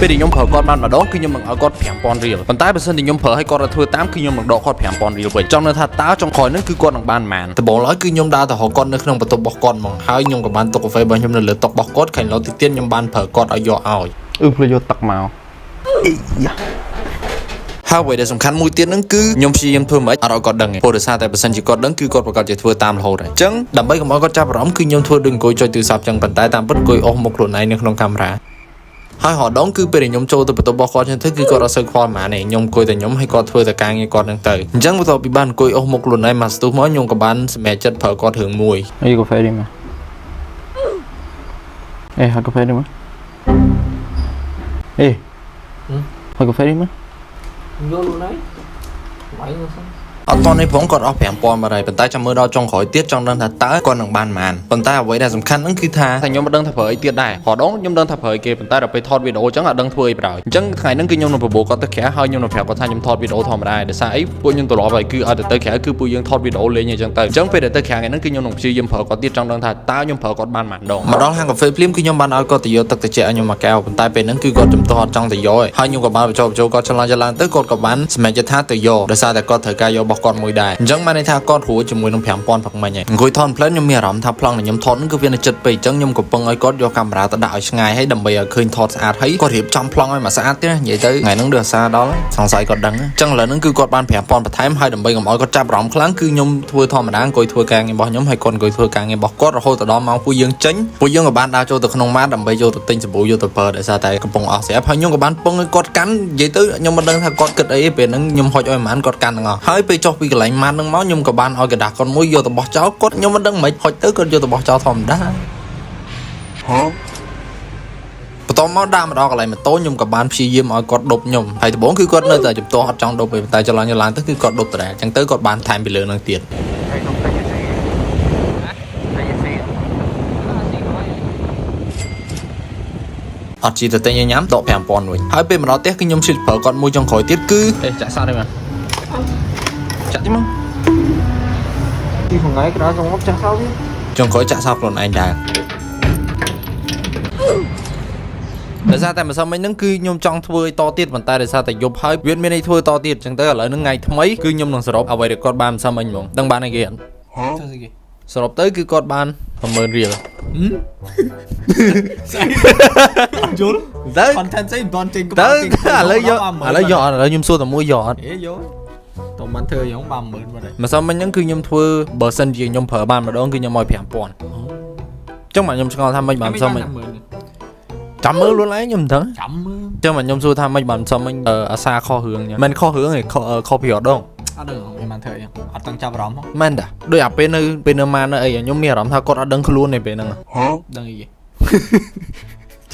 ពេលខ្ញុំប្រើគាត់បានម្ដងគឺខ្ញុំនឹងឲ្យគាត់5000រៀលប៉ុន្តែបើសិនជាខ្ញុំប្រើឲ្យគាត់ធ្វើតាមគឺខ្ញុំនឹងដកគាត់5000រៀលវិញចង់នៅថាតើចុងក្រោយហ្នឹងគឺគាត់នឹងបានប៉ុន្មានដំបូងឡើយគឺខ្ញុំដើរទៅរកគាត់នៅក្នុងបន្ទប់របស់គាត់ហ្មងហើយខ្ញុំក៏បានទុកកាហ្វេរបស់ខ្ញុំនៅលើតុរបស់គាត់ខាងឡូទីទៀតខ្ញុំបានប្រើគាត់ឲ្យយកឲ្យភ្លេចយកទឹកមកហើយអ្វីដែលសំខាន់មួយទៀតហ្នឹងគឺខ្ញុំព្យាយាមធ្វើមិនអត់ឲ្យគាត់ដឹងទេព្រោះដោយសារតែបើសិនជាគាត់ដឹងគឺគាត់ប្រកាសជាធ្វើតាមរហូតហើយអញ្ចឹងដើម្បីកុំឲ្យគាត់ចាប់អារម្មណ៍គឺខ្ញុំធ្វើដូចអង្គុយចុចទូរស័ព្ទអញ្ចឹងប៉ុន្តែតាមពិតអង្គុយអស់មុខខ្លួនឯងនៅក្នុងកាមេរ៉ាហើយរហដងគឺពេលដែលខ្ញុំចូលទៅបន្ទប់របស់គាត់ចឹងទៅគឺគាត់អត់សូវខ្វល់ហ្មងទេខ្ញុំអង្គុយតែខ្ញុំឲ្យគាត់ធ្វើតែការងារគាត់ហ្នឹងទៅអញ្ចឹងបន្ទាប់ពីបានអង្គុយអស់មុខខ្លួនឯងមកស្ទុះមកខ្ញុំក៏បានសម្រេចចិត្តប្រើគាត់រឿងមួយអីកាហ្វេនេះមកហៅកាហ្វេនេះមកហៅកាហ្វេនេះមកយកលុយណៃបាយនោះសិនអត់តនេះផងគាត់អស់5000បាត់ហើយប៉ុន្តែចាំមើលដល់ចុងក្រោយទៀតចង់ដឹងថាតើគាត់នឹងបានប៉ុន្មានប៉ុន្តែអ្វីដែលសំខាន់ហ្នឹងគឺថាខ្ញុំមិនដឹងថាប្រើអីទៀតដែររហដងខ្ញុំដឹងថាប្រើអីគេប៉ុន្តែដល់ពេលថតវីដេអូអញ្ចឹងអត់ដឹងធ្វើអីប្រយោជន៍អញ្ចឹងថ្ងៃហ្នឹងគឺខ្ញុំនឹងប្របូរគាត់ទៅក្រៅហើយខ្ញុំនឹងប្រាប់គាត់ថាខ្ញុំថតវីដេអូធម្មតាដោយសារអីពួកខ្ញុំត្រឡប់ហើយគឺឲ្យទៅក្រៅគឺពួកយើងថតវីដេអូលេងអញ្ចឹងទៅអញ្ចឹងពេលដែលទៅក្រៅថ្ងៃហ្នឹងគឺខ្ញុំនឹងព្យាយាមប្រើគាត់ទៀតចង់ដឹងថាតើខ្ញុំប្រើគាត់បានប៉ុន្មានដងមកដល់ហាងកាហ្វេភ្លាមគឺខ្ញុំបានឲ្យគាត់ទៅយកទឹកត្រជាក់ឲ្យខ្ញុំមកកែវប៉ុន្តែពេលហ្នឹងគឺគាត់ចំទាស់អត់ចង់ទៅយកហើយខ្ញុំក៏បានបញ្ចុះគាត់ឆ្លងទៅគាត់ក៏បានសម្រេចចិត្តថាទៅយកដោយសារតែគាត់ត្រូវការយករបស់គាត់មួយដែរអញ្ចឹងបានន័យថាគាត់រួចជាមួយនឹង5000ផឹកមិញហើយអង្គុយថតផ្លែនខ្ញុំមានអារម្មណ៍ថាប្លង់ដែលខ្ញុំថតហ្នឹងគឺវានៅចិត្តពេកអញ្ចឹងខ្ញុំកំពុងឲ្យគាត់យកកាមេរ៉ាទៅដាក់ឲ្យឆ្ងាយហើយដើម្បីឲ្យឃើញថតស្អាតហើយគាត់រៀបចំប្លង់ឲ្យមកស្អាតទៀតនិយាយទៅថ្ងៃហ្នឹងដូចអាសាដល់សង្ស័យគាត់ដឹងអញ្ចឹងឥឡូវហ្នឹងគឺគាត់បាន5000បន្ថែមហើយដើម្បីកុំឲ្យគាត់ចាប់អារម្មណ៍ខ្លាំងគឺខ្ញុំធ្វើធម្មតាអង្គុយធ្វើការងាររបស់ខ្ញុំហើយគាត់អង្គុយធ្វើការងាររបស់គាត់រហូតដល់ម៉ោងពួកយើងចេញពួកយើងក៏បានដើរចូលទៅក្នុងម៉ាតដើម្បីយកទៅទិញសាប៊ូយកទៅប្រើដោយសារតែកំពុងអស់ស្រាប់ហើយខ្ញុំក៏បានពឹងឲ្យគាត់កាន់និយាយទៅខ្ញុំមិនដឹងថាគាត់គិតអីពេលហ្នឹងខ្ញុំហុចឲ្យម៉ានគាត់កាន់ទាំងអស់ហើយពេលចុះពីកន្លែងម៉ានហ្នឹងមកខ្ញុំក៏បានឲ្យកដាស់គាត់មួយយកទៅបោះចោលគាត់ខ្ញុំមិនដឹងមិនហុចទៅគាត់យកទៅបោះចោលធម្មតាបន្ទាប់មកដាក់មកដល់កន្លែងម៉ូតូខ្ញុំក៏បានព្យាយាមឲ្យគាត់ដប់ខ្ញុំហើយដំបូងគឺគាត់នៅតែជំទាស់អត់ចង់ដប់ទេតែចលនាឡើងទៅគឺគាត់ដប់ដដែលអញ្ចឹងទៅគាត់បានថែមពីលើនឹងទៀតអត់ជីទៅទិញញ៉ាំដក5000វិញហើយពេលមកដល់ផ្ទះគឺខ្ញុំឈឺប្រើគាត់មួយចុងក្រោយទៀតគឺចាក់សោតទេមកចាក់ទេមកទីថ្ងៃក្រោយចង់មកចាក់សោតចុងក្រោយចាក់សោតខ្លួនឯងដែរដោយសារតែម្សិលមិញហ្នឹងគឺខ្ញុំចង់ធ្វើឲ្យតទៀតប៉ុន្តែដោយសារតែយប់ហើយវាមានន័យធ្វើតទៀតអញ្ចឹងទៅឥឡូវហ្នឹងថ្ងៃថ្មីគឺខ្ញុំនឹងសរុបអ្វីដែលគាត់បានម្សិលមិញហ្មងដឹងបានអីគេអត់សរុបទៅគឺគាត់បាន10000រៀលយល់ទៅ content ស្អីមិនទាន់ចេញទៅឥឡូវយកឥឡូវខ្ញុំសួរតែមួយយកអត់យកតោះមិនធ្វើយ៉ាងបាន10000បាត់ហើយម្សិលមិញហ្នឹងគឺខ្ញុំធ្វើបើសិនជាខ្ញុំប្រើបានម្ដងគឺខ្ញុំឲ្យ5000អញ្ចឹងមកខ្ញុំឆ្ងល់ថាមិនបានម្សិលមិញចាំមើលខ្លួនឯងខ្ញុំមិនដឹងចាំមើលចឹងមកខ្ញុំសួរថាមិនបានសុំមិញអាសាខុសរឿងមិនខុសរឿងទេខុសពីរដងអត់ដឹងខ្ញុំបានធ្វើអីអត់ដឹងចាប់អារម្មណ៍ហ្នឹងមែនតាដូចអាពេលនៅម៉ាននៅអីខ្ញុំមានអារម្មណ៍ថាគាត់អត់ដឹងខ្លួនទេពេលហ្នឹងដឹងអី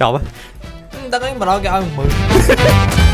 ចប់ហ្នឹងដឹងអីម្ដងគេឲ្យ10000